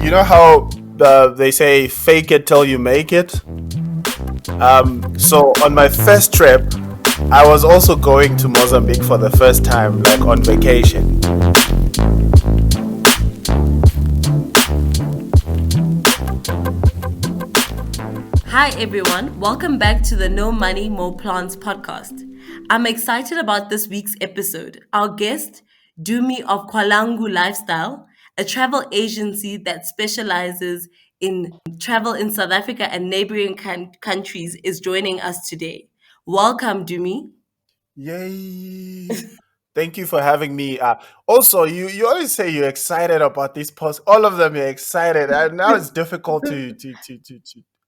You know how they say fake it till you make it? So on my first trip, I was also going to Mozambique for the first time, like on vacation. Hi everyone, welcome back to the No Money, More Plants podcast. I'm excited about this week's episode. Our guest, Dumi of Qualangu Lifestyle, a travel agency that specializes in travel in South Africa and neighboring countries, is joining us today. Welcome, Dumi. Yay! Thank you for having me. Also, you always say you're excited about these posts. All of them, you're excited, and now it's difficult to.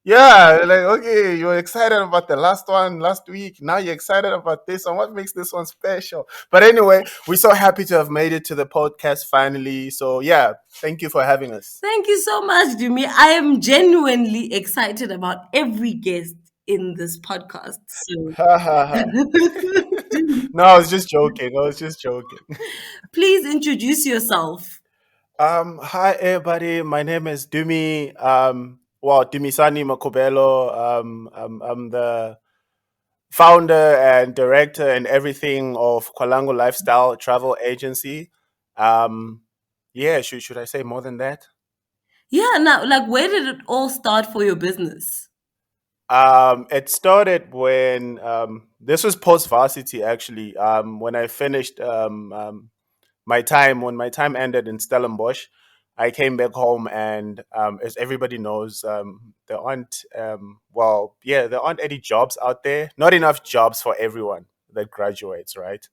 Yeah, like okay, you're excited about the last one last week. Now you're excited about this one. What makes this one special? But anyway, we're so happy to have made it to the podcast finally. So yeah, thank you for having us. Thank you so much, Dumi. I am genuinely excited about every guest in this podcast. So, Ha ha ha. No, I was just joking. I was just joking. please introduce yourself. Hi everybody. My name is Dumi. Dumisani Makhubelo. I'm the founder and director and everything of Qualangu Lifestyle travel agency. Um, yeah, should I say more than that? Yeah, now, like, where did it all start for your business? It started when this was post varsity actually. When I finished when my time ended in Stellenbosch, I came back home, and as everybody knows, there aren't any jobs out there. Not enough jobs for everyone that graduates, right?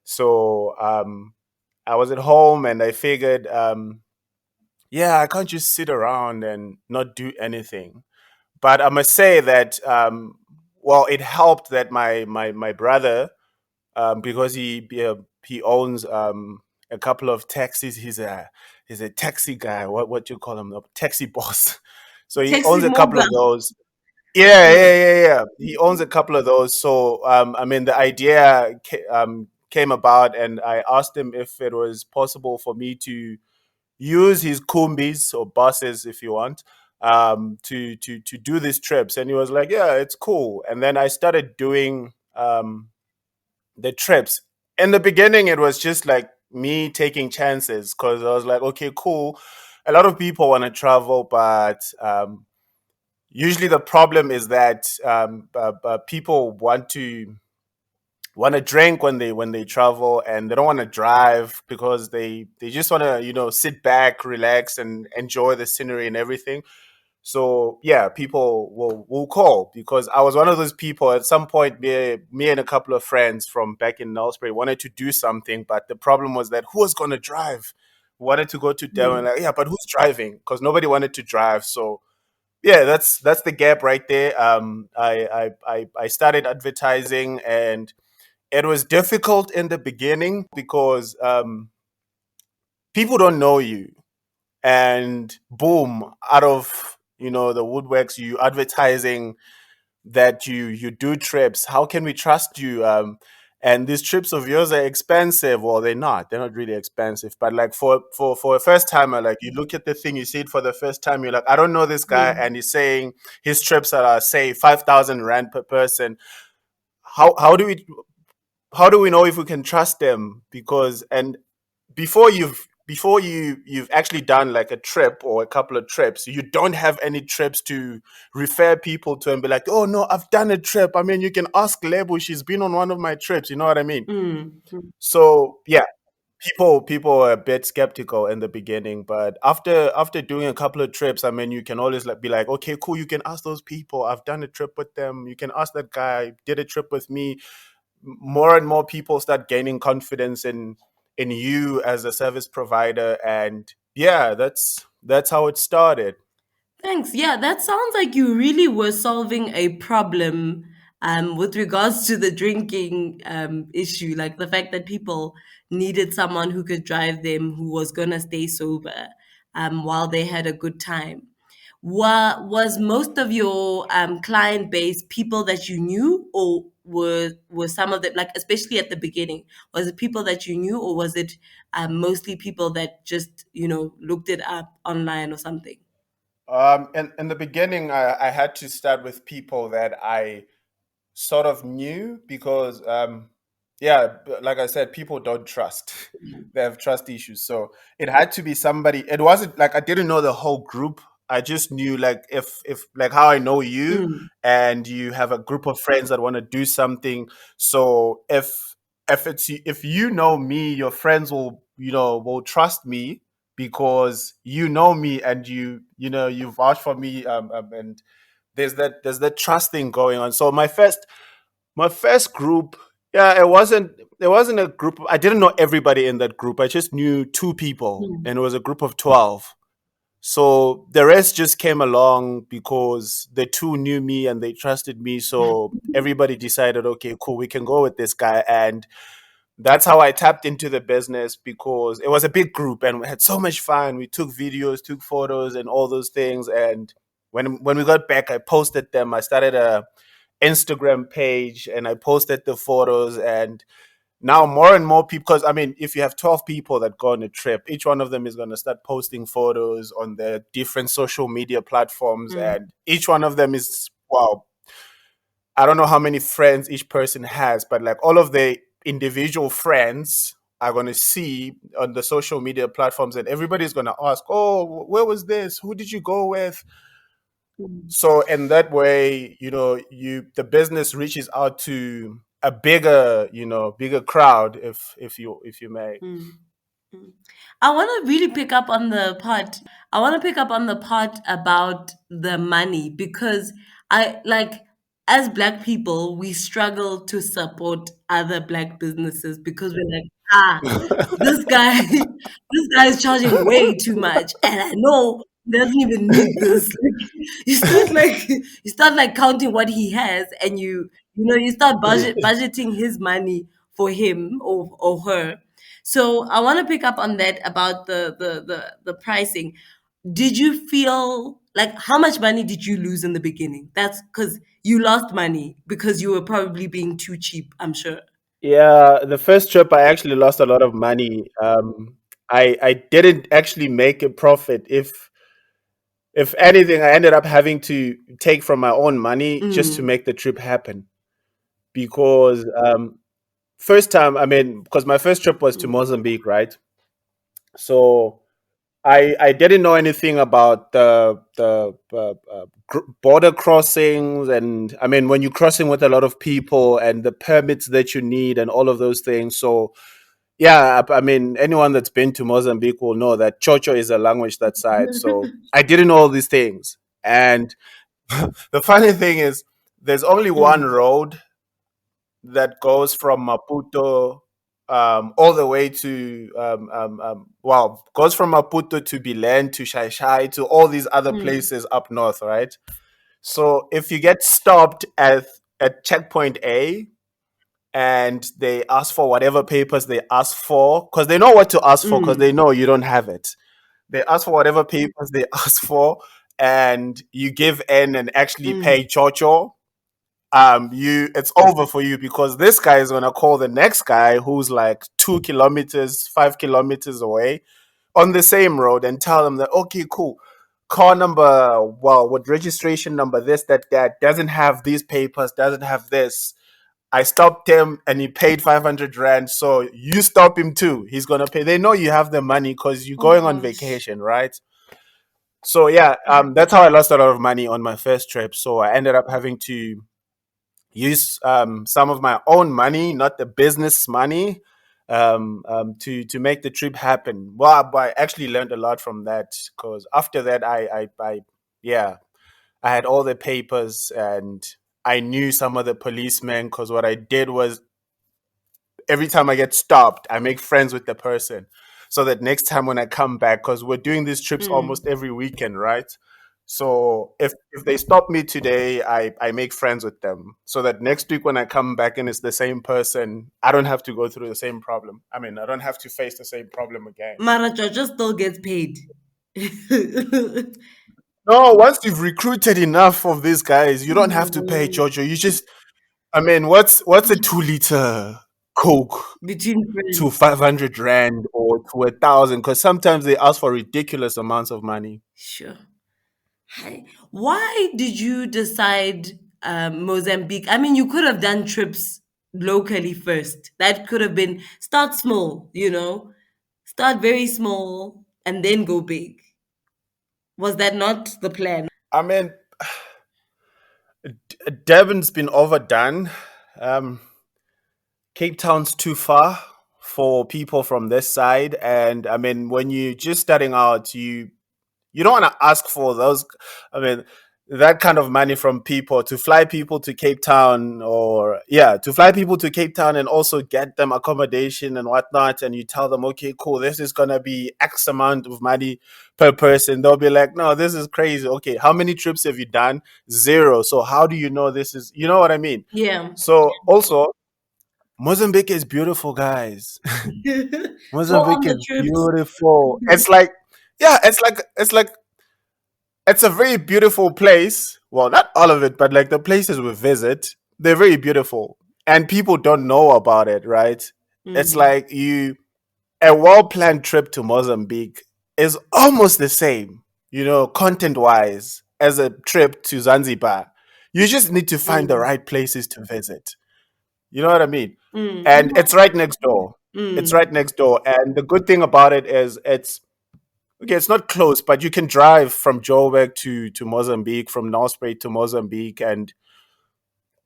So I was at home, and I figured, I can't just sit around and not do anything. But I must say that, it helped that my brother, because he owns a couple of taxis. He's a taxi guy. What do you call him? A taxi boss. So he Taxi owns a couple of mobile. those. Yeah, Yeah. yeah, yeah, yeah. He owns a couple of those. So the idea came about, and I asked him if it was possible for me to use his kumbis or buses, if you want, to do these trips. And he was like, "Yeah, it's cool." And then I started doing the trips. In the beginning, it was just like me taking chances because I was like, okay, cool. A lot of people want to travel, but usually the problem is that people want to drink when they travel, and they don't want to drive because they just want to sit back, relax, and enjoy the scenery and everything. So yeah, people will call because I was one of those people. At some point, me and a couple of friends from back in Nelspruit wanted to do something, but the problem was that who was going to drive? We wanted to go to Devon, Mm. like, yeah, but who's driving? Because nobody wanted to drive. So yeah, that's the gap right there. I started advertising, and it was difficult in the beginning because people don't know you, and boom, out of the woodworks, you advertising that you do trips. How can we trust you? And these trips of yours are expensive. Well, they're not really expensive, but like for a first timer, like you look at the thing, you see it for the first time, you're like, I don't know this guy, Yeah. and he's saying his trips are, say, 5,000 rand per person. How do we know if we can trust them? Because and before you've actually done like a trip or a couple of trips, you don't have any trips to refer people to and be like, oh no, I've done a trip. I mean, you can ask Lebu, she's been on one of my trips, you know what I mean? Mm. So yeah, people are a bit skeptical in the beginning, but after doing a couple of trips, I mean, you can always be like, okay, cool, you can ask those people, I've done a trip with them, you can ask that guy, did a trip with me. More and more people start gaining confidence in you as a service provider, and yeah, that's how it started. Thanks. Yeah, that sounds like you really were solving a problem with regards to the drinking issue, like the fact that people needed someone who could drive them who was going to stay sober while they had a good time. Was most of your client base people that you knew, or were some of them, like especially at the beginning? Was it people that you knew, or was it mostly people that just looked it up online or something? In the beginning, I had to start with people that I sort of knew because yeah, like I said, people don't trust. They have trust issues, so it had to be somebody. It wasn't like I didn't know the whole group. I just knew, like, if like how I know you, Mm, and you have a group of friends that want to do something. So if you know me, your friends will trust me because you know me, and you vouch for me, and there's that trust thing going on. So my first group, yeah, it wasn't a group. I didn't know everybody in that group. I just knew two people, mm, and it was a group of 12. So the rest just came along because the two knew me and they trusted me. So everybody decided, okay, cool, we can go with this guy. And that's how I tapped into the business, because it was a big group and we had so much fun. We took videos, took photos, and all those things. And when we got back, I posted them. I started a Instagram page and I posted the photos. And now more and more people, because I mean, if you have 12 people that go on a trip, each one of them is going to start posting photos on their different social media platforms, mm, and each one of them is, wow, I don't know how many friends each person has, but like all of the individual friends are going to see on the social media platforms, and everybody's going to ask, oh, where was this, who did you go with? mm, So in that way, the business reaches out to a bigger crowd, if you may. mm. Mm. I want to really pick up on the part. I want to pick up on the part about the money, because I like, as black people, we struggle to support other black businesses because we're like, this guy, this guy is charging way too much, and I know he doesn't even need this. Like, you start counting what he has, and you start budgeting his money for him or her. So I want to pick up on that about the pricing. Did you feel like, how much money did you lose in the beginning? That's because you lost money because you were probably being too cheap, I'm sure. Yeah, the first trip I actually lost a lot of money. I didn't actually make a profit. If anything, I ended up having to take from my own money just to Mm, make the trip happen. Because first time, I mean, because my first trip was to mm, Mozambique, right? So I didn't know anything about the border crossings, and I mean, when you're crossing with a lot of people and the permits that you need and all of those things. So yeah, I mean, anyone that's been to Mozambique will know that Chocho is a language that side. So I didn't know all these things. And the funny thing is, there's only one mm, road that goes from Maputo all the way to well, goes from Maputo to Bilen to Shai Shai to all these other mm, places up north, right? So if you get stopped at checkpoint A and they ask for whatever papers they ask for, because they know what to ask for, because they mm, know you don't have it. They ask for whatever papers they ask for, and you give in and actually pay mm, chocho. It's over for you, because this guy is gonna call the next guy who's like 2 kilometers, 5 kilometers away on the same road, and tell them that, okay, cool, car number, well, with registration number this, that doesn't have these papers, doesn't have this. I stopped him and he paid 500 rand. So you stop him too. He's gonna pay. They know you have the money because you're oh going on gosh. vacation, right? So yeah, that's how I lost a lot of money on my first trip. So I ended up having to use some of my own money, not the business money, to make the trip happen. Well, but I actually learned a lot from that, because after that, yeah, I had all the papers, and I knew some of the policemen, because what I did was, every time I get stopped, I make friends with the person, so that next time when I come back, because we're doing these trips almost Mm. every weekend, right? So if they stop me today, I make friends with them, so that next week when I come back and it's the same person, I don't have to go through the same problem. I mean, I don't have to face the same problem again. Mara just still gets paid. No, once you've recruited enough of these guys, you don't have to pay Mm, Jojo. You just I mean, what's a 2 liter Coke between to friends. 500 rand or to 1,000? Because sometimes they ask for ridiculous amounts of money. Sure. Hi. Why did you decide Mozambique? I mean, you could have done trips locally first. That could have been start small, start very small and then go big. Was that not the plan? I mean, Durban's been overdone. Um, Cape Town's too far for people from this side, and I mean, when you just starting out, you don't want to ask for those. I mean, that kind of money from people to fly people to Cape Town, or yeah, to fly people to Cape Town and also get them accommodation and whatnot. And you tell them, okay, cool, this is gonna be X amount of money per person. They'll be like, no, this is crazy. Okay, how many trips have you done? Zero. So how do you know this is? You know what I mean? Yeah. So also, Mozambique is beautiful, guys. Go on Mozambique the is trips. beautiful. It's like, yeah, it's like it's a very beautiful place. Well, not all of it, but like the places we visit, they're very beautiful, and people don't know about it, right? It's Mm, like you a well planned trip to Mozambique is almost the same, content wise, as a trip to Zanzibar. You just need to find the mm, right places to visit. You know what I mean? mm. And it's right next door. It's Mm, right next door. And the good thing about it is it's okay, it's not close, but you can drive from Joburg to Mozambique, from Nelspruit to Mozambique, and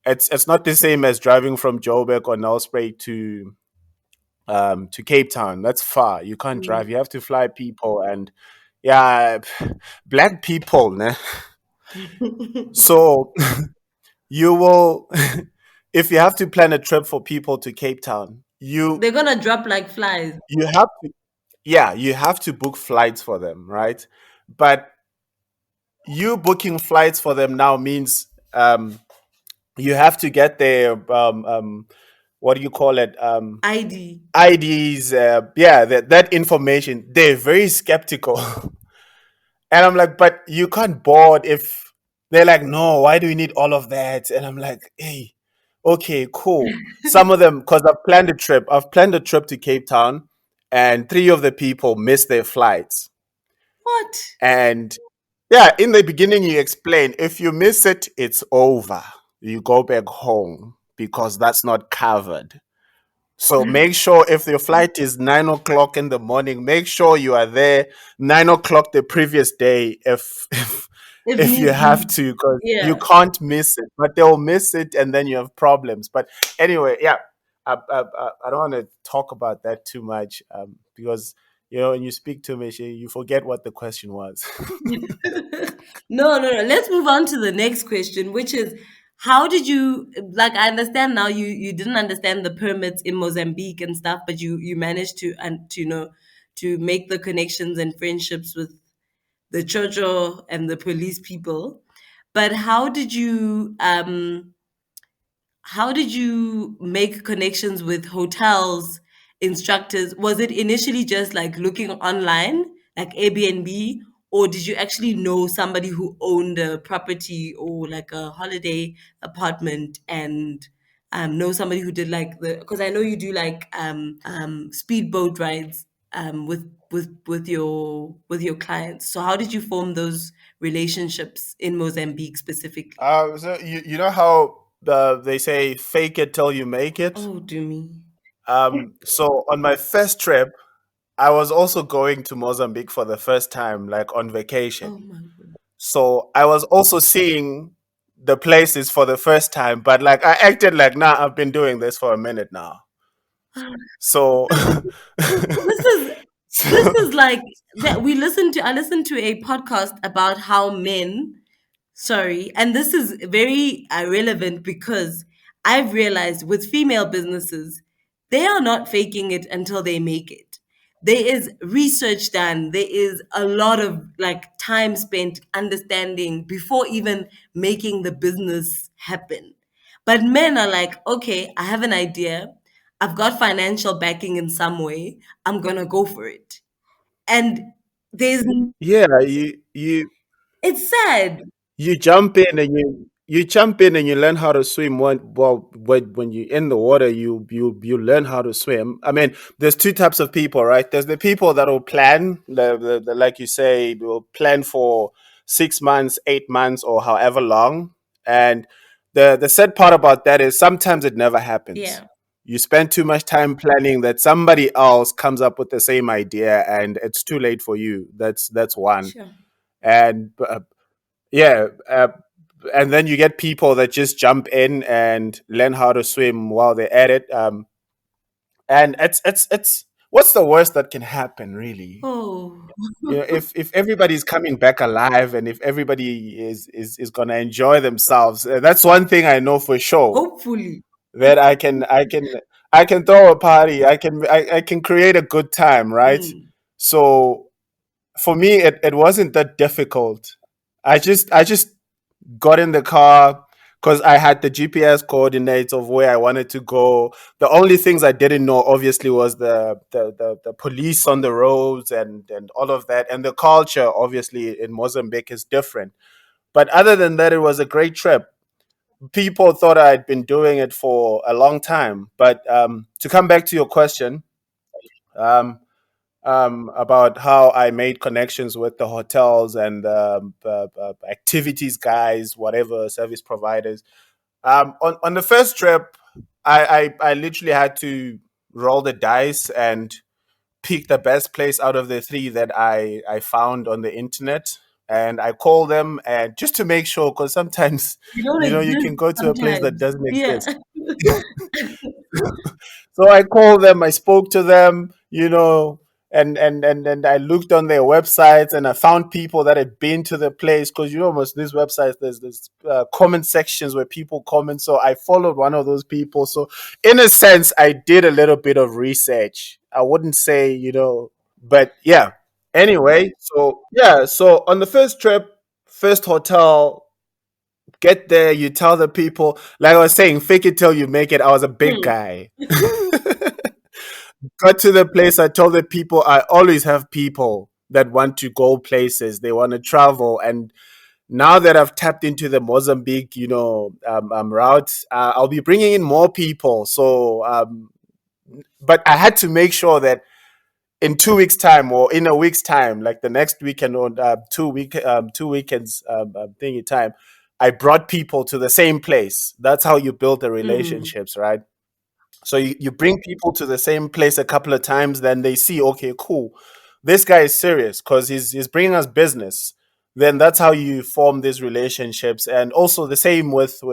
it's not the same as driving from Joburg or Nelspruit to Cape Town. That's far. You can't drive. mm. You have to fly people, and yeah, black people, ne? So you will if you have to plan a trip for people to Cape Town, They're gonna drop like flies. you have to yeah, you have to book flights for them, right? But you booking flights for them now means you have to get their what do you call it, ID. IDs, yeah, that information. They're very skeptical. And I'm like, but you can't board if they're like, no, why do we need all of that? And I'm like, hey, okay, cool. Some of them, because I've planned a trip to Cape Town, and three of the people missed their flights. What? And yeah, in the beginning, you explain if you miss it, it's over. You go back home because that's not covered. So make sure if your flight is 9 o'clock in the morning, make sure you are there 9 o'clock the previous day if If if you need have be. to, because you Yeah. can't miss it. But they'll miss it and then you have problems. But anyway, yeah, I don't want to talk about that too much because when you speak to me, you forget what the question was. No, no, no. Let's move on to the next question, which is how did you like I understand now you didn't understand the permits in Mozambique and stuff, but you managed to make the connections and friendships with the Chocho and the police people. But how did you make connections with hotels, instructors? Was it initially just like looking online, like Airbnb, or did you actually know somebody who owned a property or like a holiday apartment and know somebody who did like because I know you do like speedboat rides with your clients. So how did you form those relationships in Mozambique specifically? So you know how they say fake it till you make it. Oh, do me. So on my first trip, I was also going to Mozambique for the first time, like on Oh vacation. my god. So I was also seeing the places for the first time, but like I acted like, nah, I've been doing this for a minute now. So, This is this so is like that I listened to a podcast about how men. Sorry. And this is very relevant because I've realized with female businesses, they are not faking it until they make it. There is research done. There is a lot of like time spent understanding before even making the business happen. But men are like, okay, I have an idea. I've got financial backing in some way. I'm going to go for it. And there's, yeah, you it's sad. you jump in and you jump in and you learn how to swim. When you're in the water, you learn how to swim. I mean, there's two types of people, right? There's the people that will plan, like you say, will plan for 6 months, 8 months, or however long. And the sad part about that is sometimes it never happens. Yeah. You spend too much time planning that somebody else comes up with the same idea, and it's too late for you. That's one. Sure. And yeah, and then you get people that just jump in and learn how to swim while they're at it. And it's what's the worst that can happen, really? Oh, You know, if everybody's coming back alive and if everybody is gonna enjoy themselves, that's one thing I know for sure. hopefully. That I can throw a party. I can create a good time, right? Mm. So for me, it wasn't that difficult. I just got in the car because I had the GPS coordinates of where I wanted to go. The only things I didn't know, obviously, was the police on the roads and all of that. And the culture, obviously, in Mozambique is different. But other than that, it was a great trip. People thought I'd been doing it for a long time. But to come back to your question, um, about how I made connections with the hotels and activities guys, whatever service providers. On the first trip, I literally had to roll the dice and pick the best place out of the three that I found on the internet. And I call them and just to make sure, because sometimes, You don't you exist can go to a place that sometimes. doesn't Yeah. exist. So I called them, I spoke to them, and I looked on their websites and I found people that had been to the place because most these websites there's comment sections where people comment. So I followed one of those people. So in a sense, I did a little bit of research. I wouldn't say but yeah. Anyway, so yeah, so on the first trip, first hotel, get there, you tell the people, like I was saying, fake it till you make it. I was a big Mm. guy. Got to the place, I told the people I always have people that want to go places, they want to travel. And now that I've tapped into the Mozambique, route, I'll be bringing in more people. So, but I had to make sure that in 2 weeks' time or in a week's time, like the next weekend or 2 weekends thingy time, I brought people to the same place. That's how you build the Mm. relationships, right? So you bring people to the same place a couple of times, then they see, okay, cool, this guy is serious because he's bringing us business. Then that's how you form these relationships, and also the same with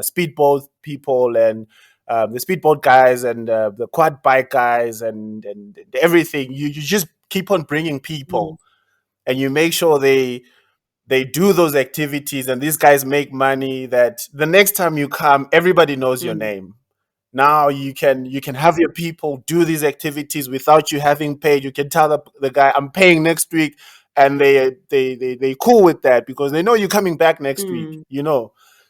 speedboat people and the speedboat guys and the quad bike guys and everything. You just keep on bringing Mm. people, and you make sure they do those activities, and these guys make money. That the next time you come, everybody knows your Mm. name. Now you can have your people do these activities without you having paid. You can tell the guy, I'm paying next week, and they cool with that because they know you're coming back next Mm. week.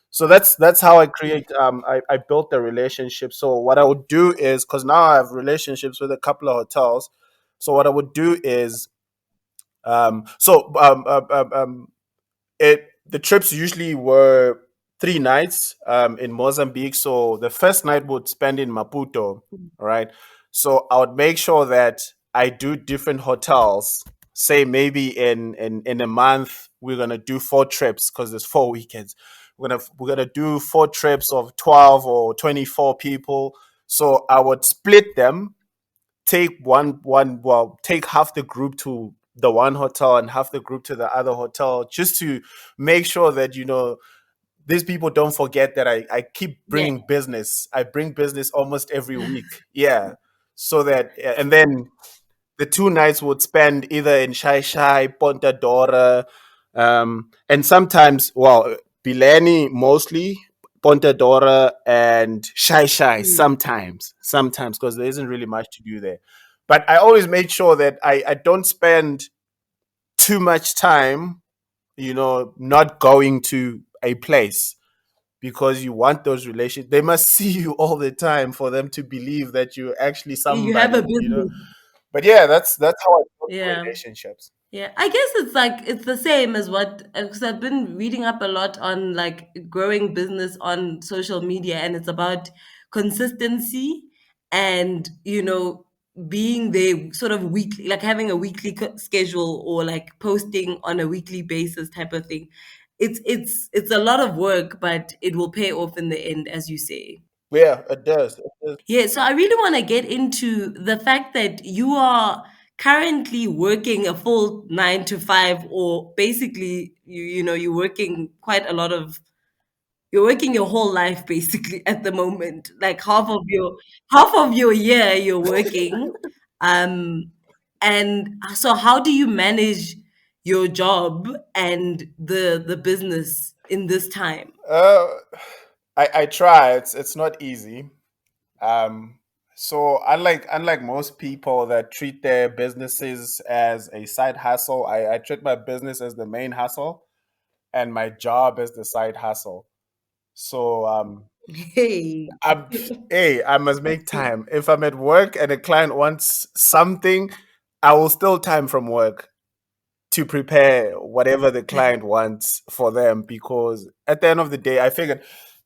So that's how I create I built the relationship. So what I would do is, because now I have relationships with a couple of hotels, so what I would do is so it the trips usually were 3 nights in Mozambique. So the first night would spend in Maputo, right? So I would make sure that I do different hotels. Say maybe in a month we're gonna do 4 trips because there's 4 weekends. We're gonna do 4 trips of 12 or 24 people. So I would split them, take take half the group to the one hotel and half the group to the other hotel, just to make sure that these people don't forget that I keep Yeah. bringing business. I bring business almost every week. Yeah. So that, and then the 2 nights would spend either in Shai Shai, Ponta Dora, and sometimes, well, Bileni mostly, Ponta Dora, and Shai Shai Mm. sometimes, because there isn't really much to do there. But I always made sure that I don't spend too much time, not going to a place, because you want those relations. They must see you all the time for them to believe that you're actually You have a somebody. business. But yeah, that's how I build Yeah. relationships. Yeah, I guess it's like it's the same as what because I've been reading up a lot on like growing business on social media, and it's about consistency and being there sort of weekly, like having a weekly schedule or like posting on a weekly basis type of thing. It's a lot of work, but it will pay off in the end, as you say. Yeah, it does. It does. Yeah, so I really want to get into the fact that you are currently working a full 9 to 5, or basically you're working quite a lot of you're working your whole life basically at the moment. Like half of your year you're working. Um and so how do you manage your job and the business in this time? Uh, I try. It's not easy. Um, so unlike most people that treat their businesses as a side hustle, I treat my business as the main hustle and my job as the side hustle. So Hey. I'm hey, I must make time. If I'm at work and a client wants something, I will still time from work to prepare whatever the client wants for them, because at the end of the day I figured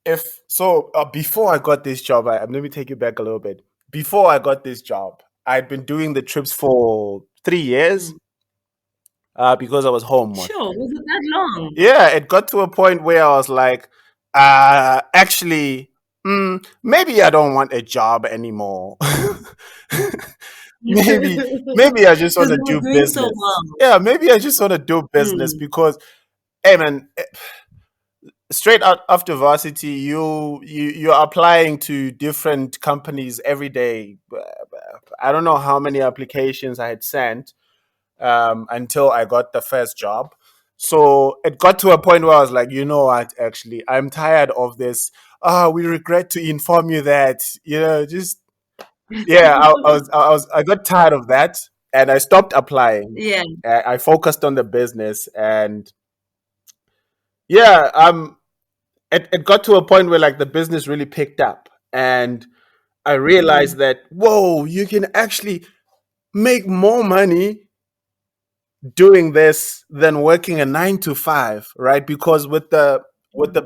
if so before I got this job, let me take you back a little bit. Before I got this job, I'd been doing the trips for 3 years, Mm. because I was home. Sure, was it that long? Yeah, it got to a point where I was like, actually, maybe I don't want a job anymore. maybe, maybe I just want Because to you were do doing so business. well. Yeah, maybe I just want to do business Mm. because, hey man, straight out after varsity, you're applying to different companies every day. I don't know how many applications I had sent, until I got the first job. So it got to a point where I was like, you know what, actually, I'm tired of this. We regret to inform you that, just, yeah, I got tired of that and I stopped applying. Yeah. I focused on the business and yeah, it got to a point where like the business really picked up and I realized Mm. that, whoa, you can actually make more money doing this than working a 9 to 5, right? Because with the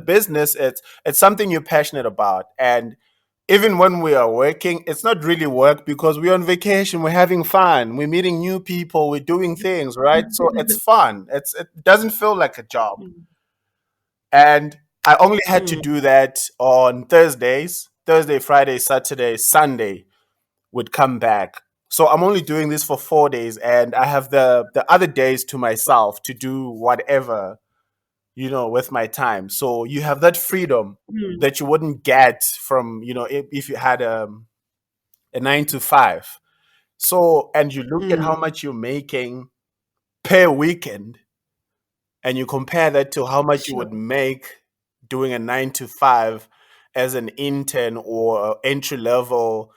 business, it's something you're passionate about, and even when we are working, it's not really work because we're on vacation, we're having fun, we're meeting new people, we're doing things, right? So it's fun. It doesn't feel like a job, Mm. and I only had to Mm. do that on Thursdays, Thursday, Friday, Saturday, Sunday would come back. So I'm only doing this for 4 days, and I have the other days to myself to do whatever, with my time. So you have that freedom Mm. that you wouldn't get from, if you had a 9 to 5. So and you look at how Mm. much you're making per weekend, and you compare that to how much you would Sure. make doing a 9 to 5 as an intern or entry level.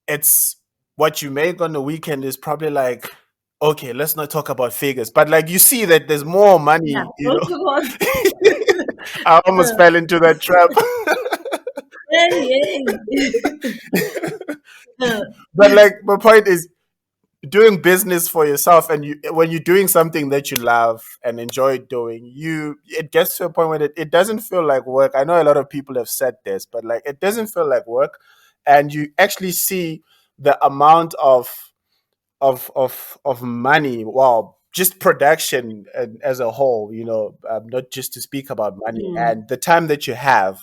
It's what you make on the weekend is probably like, okay, let's not talk about figures, but like you see that there's more Yeah. money. Those are ones. I almost fell into that trap. Hey, hey. Uh, But like my point is, doing business for yourself, and when you're doing something that you love and enjoy doing, it gets to a point where it doesn't feel like work. I know a lot of people have said this, but like it doesn't feel like work, and you actually see the amount of money. Wow, just production as a whole, not just to speak about money, mm. and the time that you have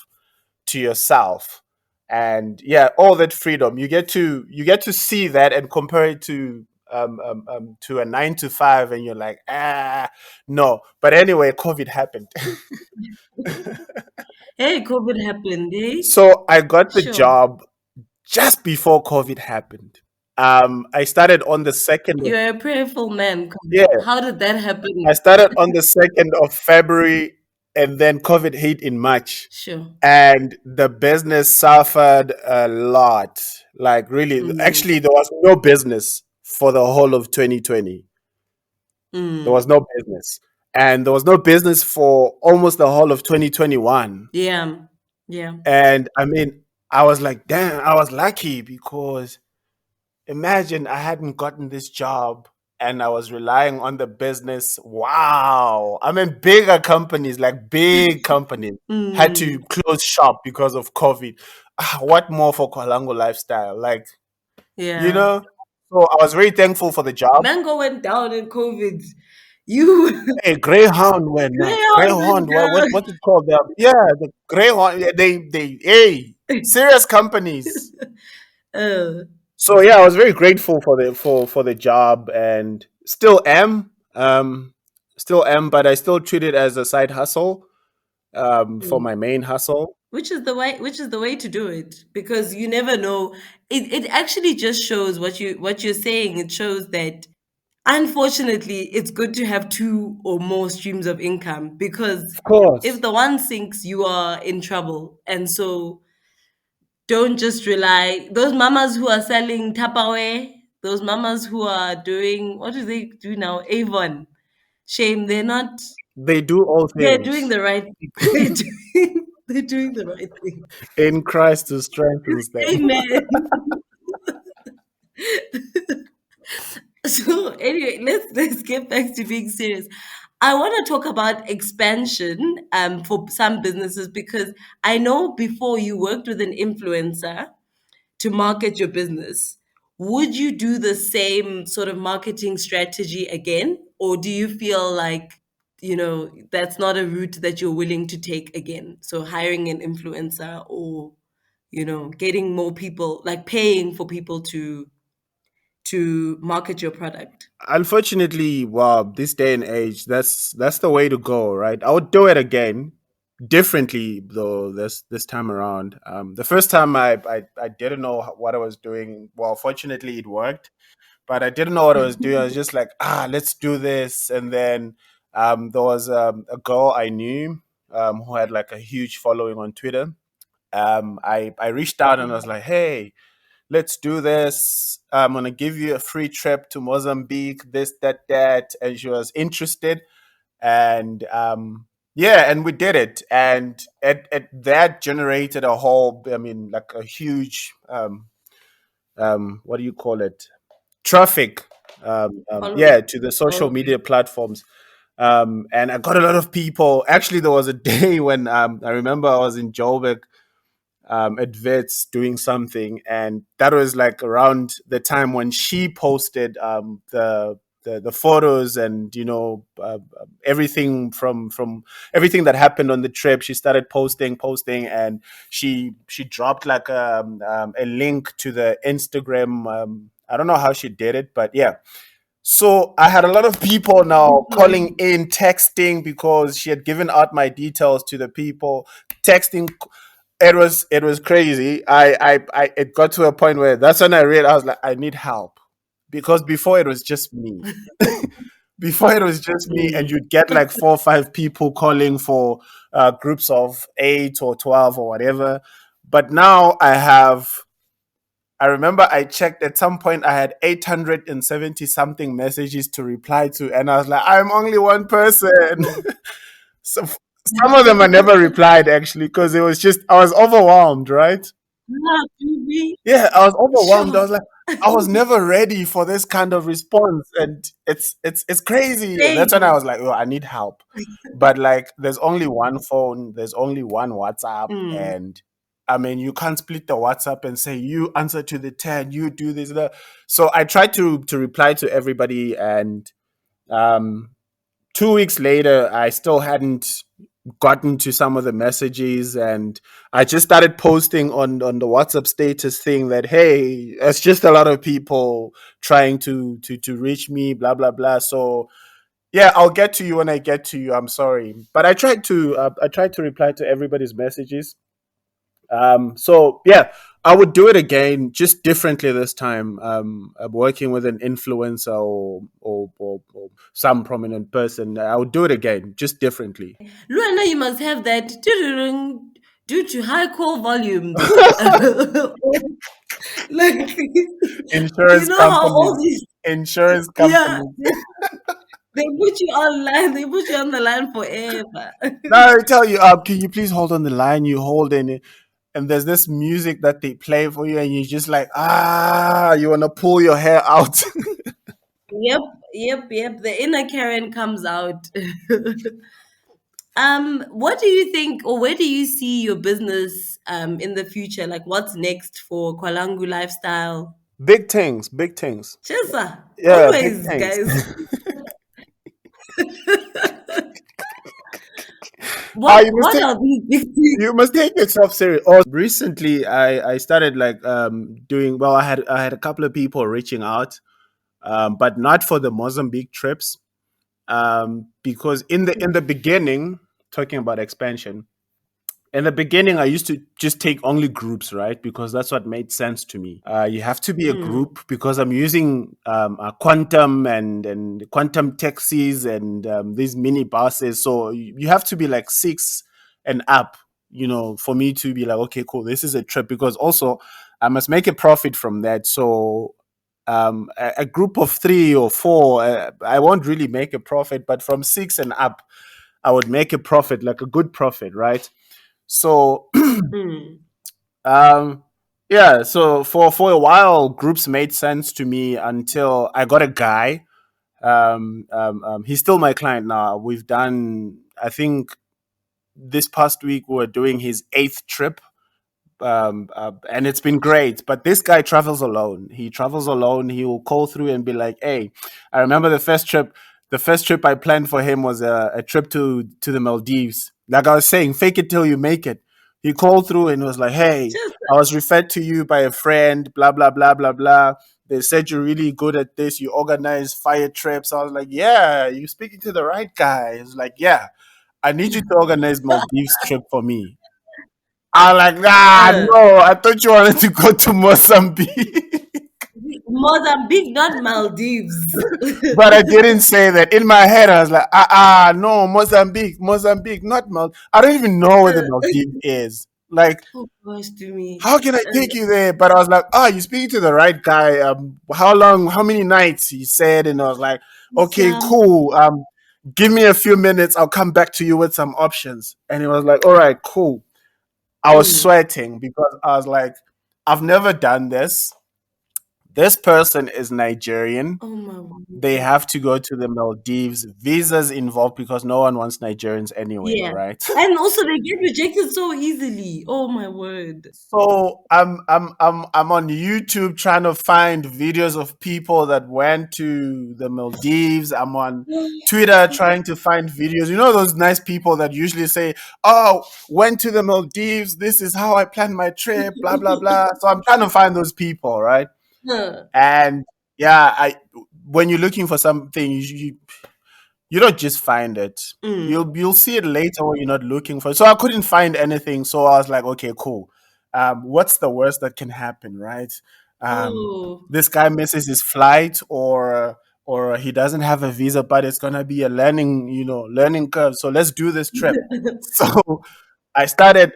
to yourself, and yeah, all that freedom you get to see that and compare it to a 9 to 5, and you're like, no. But anyway, COVID happened. Hey, COVID happened, eh? So I got the Sure. job just before COVID happened. I started on the second of, You're a prayerful man. 'Cause yeah, how did that I happen? started on the 2nd of February, and then COVID hit in March, Sure. and the business suffered a lot. Like really, Mm. actually, there was no business for the whole of 2020. There was Mm. no business, and there was no business for almost the whole of 2021. Yeah. Yeah. And I mean, I was like, damn, I was lucky because imagine I hadn't gotten this job and I was relying on the business. Wow. I mean, bigger companies, like big companies, had to Mm, close shop because of COVID. What more for Qualangu Lifestyle? Like, you yeah. know? So I was very thankful for the job. Mango went down in COVID. You Hey, Greyhound went now. Greyhound went Greyhound, what's it called? Yeah, the Greyhound. Yeah, hey, serious companies. down. So yeah, I was very grateful for the job, and still am, but I still treat it as a side hustle, for Mm. my main hustle. Which is the way to do it, because you never know. It actually just shows what you're saying. It shows that unfortunately it's good to have two or more streams of income, because Of if course, the one sinks, you are in trouble. And so don't just rely, those mamas who are selling Tupperware, those mamas who are doing, what do they do now? Avon. Shame, they do all they're doing things the right thing. They're doing the right thing. in Christ who strengthens them. Amen. So anyway, let's get back to being serious. I want to talk about expansion for some businesses, because I know before you worked with an influencer to market your business. Would you do the same sort of marketing strategy again? Or do you feel like, that's not a route that you're willing to take again? So hiring an influencer, or, getting more people, like paying for people to market your product. Unfortunately, wow, this day and age, that's the way to go, right? I would do it again, differently though, this time around. The first time I didn't know what I was doing. Well, fortunately, it worked, but I didn't know what I was doing. I was just like, let's do this. And then there was a girl I knew, who had like a huge following on Twitter. I reached out and I was like, hey, let's do this. I'm gonna give you a free trip to Mozambique, this, that. And she was interested. And yeah, and we did it. And that generated a whole, I mean, like a huge, what do you call it? Traffic. Following. Yeah, to the social Okay. media platforms. And I got a lot of people. Actually, there was a day when I remember I was in Joburg, at Vets doing something, and that was like around the time when she posted the photos, and everything from everything that happened on the trip. She started posting, and she dropped like a link to the Instagram. I don't know how she did it, but yeah. So I had a lot of people now calling Mhm. in, texting, because she had given out my details to the people, texting. It was crazy. It got to a point where that's when I realized, I was like, I need help, because before it was just me. Before it was just me, and Mm. you'd get like 4 or 5 people calling for groups of 8 or 12 or whatever. But now I have. I remember I checked at some point, I had 870 something messages to reply to, and I was like, I'm only one person. Mm. So some of them I never replied, actually, because it was just I was overwhelmed, right? Not me. Yeah, I was overwhelmed. I Sure. was like, I was never ready for this kind of response, and it's crazy. That's when I Same. was like, oh, I need help. But like, there's only one phone, there's only one WhatsApp, Mm. and I mean, you can't split the WhatsApp and say you answer to the 10, you do this, that. So I tried to reply to everybody, and um, 2 weeks later, I still hadn't gotten to some of the messages, and I just started posting on the WhatsApp status thing that, hey, it's just a lot of people trying to reach me, blah blah blah. So yeah, I'll get to you when I get to you. I'm sorry, but I tried to reply to everybody's messages. So yeah, I would do it again, just differently this time. Working with an influencer, or some prominent person, I would do it again, just differently. Luana, you must have that due to high call volumes. Like, you Insurance know how companies, all these, insurance yeah, companies. they put you online, they put you on the line forever. Now I tell you, can you please hold on the line? You hold in it, and there's this music that they play for you, and you just like, you want to pull your hair out. Yep, Yep. The inner Karen comes out. What do you think, or where do you see your business in the future? Like, what's next for Kwalangu Lifestyle? Big things, big things. Chesa, Yeah, big always, things. guys. Ah, What are these big things? you must take yourself serious. Or recently, I started like doing well. I had a couple of people reaching out, but not for the Mozambique trips. Because in the beginning, talking about expansion, in the beginning, I used to just take only groups, right? Because that's what made sense to me. You have to be a Mm, group because I'm using quantum and quantum taxis and these mini buses. So you have to be like six and up, for me to be like, okay, cool, this is a trip. Because also, I must make a profit from that. So a group of three or four, I won't really make a profit, but from six and up, I would make a profit, like a good profit, right? So mm. um yeah, so for a while groups made sense to me until I got a guy. He's still my client now. We've done, I think, this past week we were doing his eighth trip, and it's been great. But this guy travels alone. He travels alone. He will call through and be like, "Hey, I remember the first trip. The first trip I planned for him was a trip to the Maldives. Like I was saying, fake it till you make it." He called through and was like, "Hey, Chesa. I was referred to you by a friend. Blah blah blah blah blah. They said you're really good at this. You organize fire trips." I was like, "Yeah, you're speaking to the right guy." He's like, "Yeah, I need you to organize Maldives trip for me." I'm like, Uh, no, I thought you wanted to go to Mozambique. Mozambique, not Maldives. But I didn't say that. In my head, I was like, no, Mozambique, not Maldives. I don't even know where the Uh, Maldives is. Like, oh gosh, to me. how can I take you there? But I was like, you're speaking to the right guy. How long, how many nights? He said, and I was like, okay, Yeah. cool. Give me a few minutes. I'll come back to you with some options. And he was like, all right, cool. I was Mm. sweating because I was like, I've never done this. This person is Nigerian. Oh my They word. have to go to the Maldives. Visas involved because no one wants Nigerians anyway, Yeah. right? And also they get rejected so easily. Oh my word. So I'm on YouTube trying to find videos of people that went to the Maldives. I'm on Twitter trying to find videos. You know those nice people that usually say, "Oh, went to the Maldives. This is how I planned my trip." Blah blah blah. So I'm trying to find those people, right? Huh. And yeah, I when you're looking for something, you don't just find it. Mm. You'll see it later when you're not looking for it. So I couldn't find anything. So I was like, okay, cool. What's the worst that can happen, right? Oh. This guy misses his flight, or he doesn't have a visa, but it's gonna be a learning curve. So let's do this trip. So I started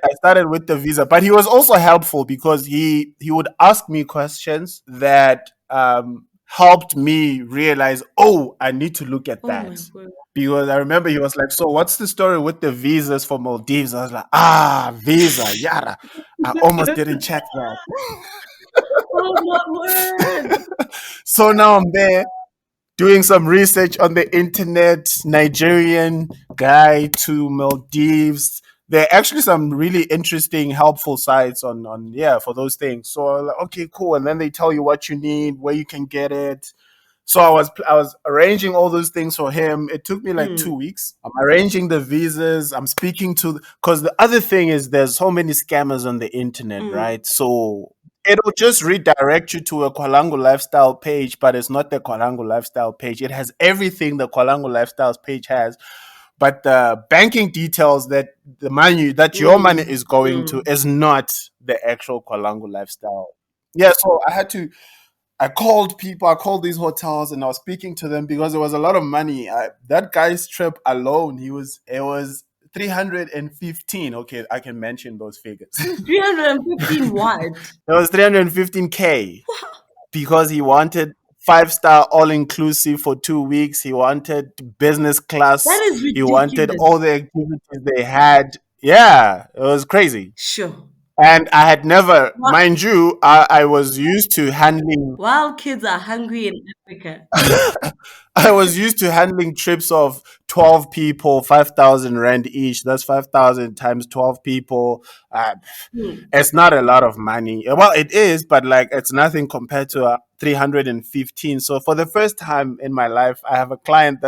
with the visa, but he was also helpful because he would ask me questions that helped me realize, oh, I need to look at Oh my that. word. Because I remember he was like, "So what's the story with the visas for Maldives?" I was like, visa, yada. I almost didn't check that. Oh my word. So now I'm there doing some research on the internet, Nigerian guy to Maldives. There are actually some really interesting, helpful sites on yeah, for those things. So I'm like, okay, cool. And then they tell you what you need, where you can get it. So I was arranging all those things for him. It took me like Mm. 2 weeks. I'm arranging the visas. I'm speaking to, because the other thing is there's so many scammers on the internet, Mm. right? So it'll just redirect you to a Qualangu Lifestyle page, but it's not the Qualangu Lifestyle page. It has everything the Qualangu Lifestyle page has, but the banking details that the money that your money Mm. is going to Mm. is not the actual Qualangu Lifestyle. Yeah, so I called people, I called these hotels, and I was speaking to them because there was a lot of money. That guy's trip alone, it was 315. Okay, I can mention those figures. 315 what? It was 315K because he wanted five-star all-inclusive for 2 weeks. He wanted business That class. is He wanted ridiculous. all the activities they had. Yeah, it was crazy. Sure. And I had never, mind you, I was used to handling While kids are hungry in Africa. I was used to handling trips of 12 people, 5,000 rand each. That's 5,000 times 12 people. Uh, Hmm. it's not a lot of money. Well, it is, but like it's nothing compared to 315. So for the first time in my life, I have a client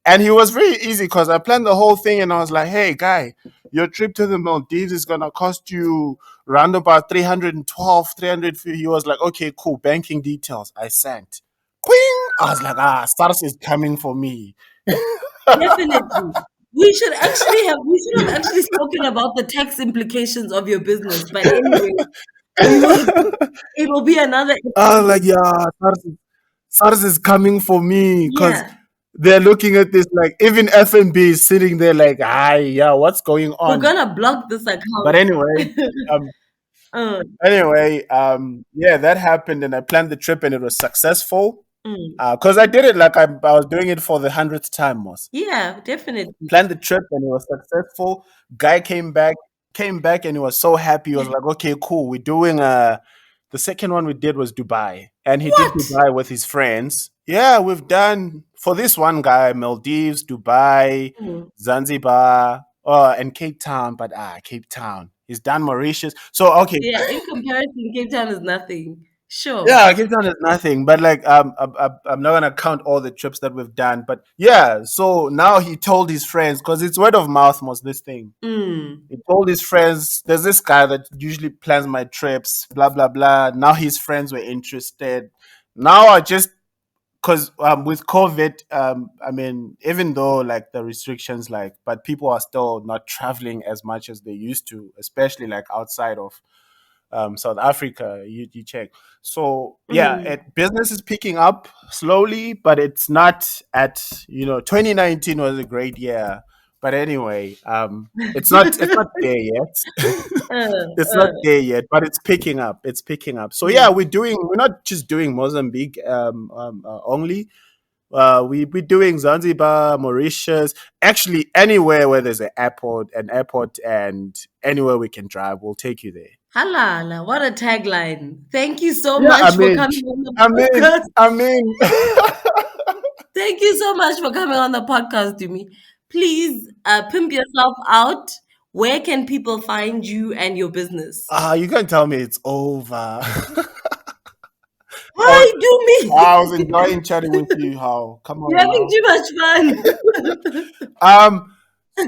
and he was very easy because I planned the whole thing and I was like, hey, guy, your trip to the Maldives is going to cost you round about 312, 350. He was like, okay, cool. Banking details. I sent. Quing! I was like, SARS is coming for me. Definitely. We should have actually spoken about the tax implications of your business. But anyway, we will it will be another I was like, episode. yeah, SARS is coming for me because Yeah. they're looking at this like even FNB is sitting there like, hi, yeah, what's going We're on? gonna block this But account. um, uh, yeah, that happened and I planned the trip and it was successful. mm. Because I did it like I was doing it for the 100th time, Moss. Yeah, definitely. Planned the trip and it was successful. Guy came back and he was so happy. He was like, okay, cool. We're doing the second one we did was Dubai. And he did What? Dubai with his friends. Yeah, we've done for this one guy, Maldives, Dubai, Mm. Zanzibar, and Cape Town, but Cape Town. He's done Mauritius. So okay, Yeah, in comparison, Cape Town is nothing. Sure. yeah, Cape Town is nothing, but like I'm not gonna count all the trips that we've done, but yeah. So now he told his friends because it's word of mouth, most this thing. Mm. He told his friends, "There's this guy that usually plans my trips, blah blah blah." Now his friends were interested. Now I just because with COVID, I mean, even though like the restrictions, like, but people are still not traveling as much as they used to, especially like outside of South Africa, you check. So yeah, Mm. business is picking up slowly, but it's not at 2019 was a great year, but anyway, it's not there yet. It's not Uh. there yet, but it's picking up. It's picking up. So yeah, Mm. we're not just doing Mozambique only. We're doing Zanzibar, Mauritius, actually anywhere where there's an airport, and anywhere we can drive, we'll take you there. Halala, what a tagline. Thank you so Yeah, much for coming on the I mean, podcast. I mean, Thank you so much for coming on the podcast, Dumi. Please pimp yourself out. Where can people find you and your business? you can tell me it's over. I was, Hi, I was Dumi. enjoying chatting with you. How? Come You're on having now. too much fun. Um,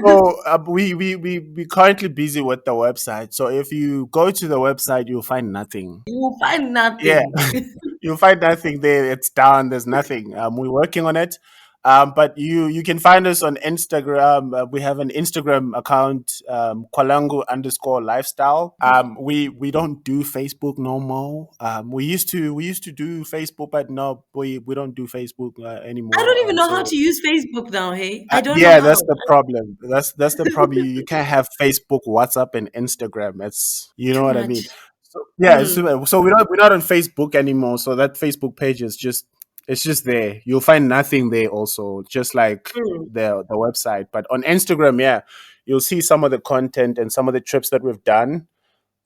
so we currently busy with the website. So if you go to the website, you'll find nothing. You will find Yeah, nothing. you'll find nothing there. It's down. There's nothing. We're working on it. But you can find us on Instagram. We have an Instagram account, Qualangu_lifestyle. We don't do Facebook no more. We used to do Facebook, but no, we don't do Facebook I anymore. don't even know how So to use Facebook now, hey? I don't know yeah, how. that's the problem. That's the problem. You can't have Facebook, WhatsApp, and Instagram. It's you know Too what I mean. much. So yeah, Mm, so we're not on Facebook anymore. So that Facebook page is just it's just there. You'll find nothing there. Also, just like mm. the website. But on Instagram, yeah, you'll see some of the content and some of the trips that we've done.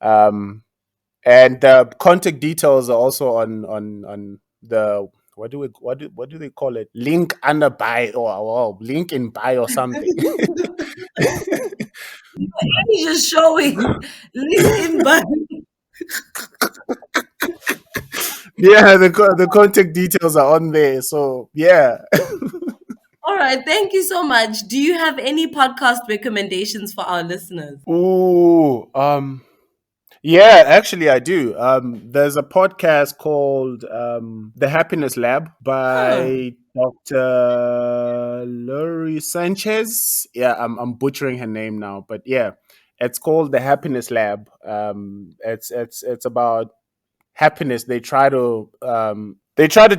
Um, and the contact details are also on the what do they call it? Link under bio or link in bio or something. He's just showing link in bio. Yeah, the contact details are on there. So yeah. All right, thank you so much. Do you have any podcast recommendations for our listeners? Ooh, yeah, actually I do. There's a podcast called The Happiness Lab Huh. by Dr. Laurie Sanchez. Yeah, I'm butchering her name now, but yeah, it's called The Happiness Lab. It's about happiness. They try to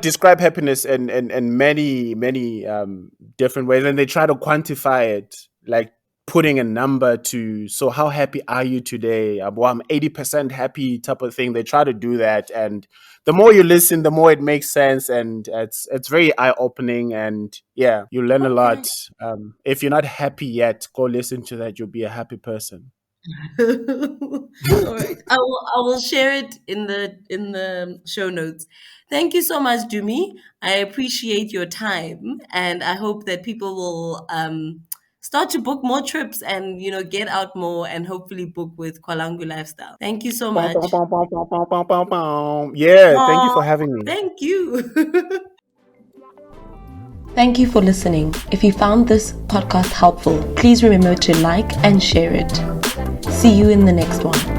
describe happiness in many different ways, and they try to quantify it, like putting a number to, so how happy are you today? Well, I'm 80% happy, type of thing. They try to do that, and the more you listen, the more it makes sense, and it's very eye opening, and yeah, you learn a Okay. lot. If you're not happy yet, go listen to that. You'll be a happy person. All right. I will share it in the show notes. Thank you so much, Dumi. I appreciate your time, and I hope that people will start to book more trips and get out more and hopefully book with Kwalangu Lifestyle. Thank you so Bow, bow, much. bow, bow, bow, bow, bow, bow, bow. Yeah, thank you Aw, for having me. thank you. Thank you for listening. If you found this podcast helpful, please remember to like and share it. See you in the next one.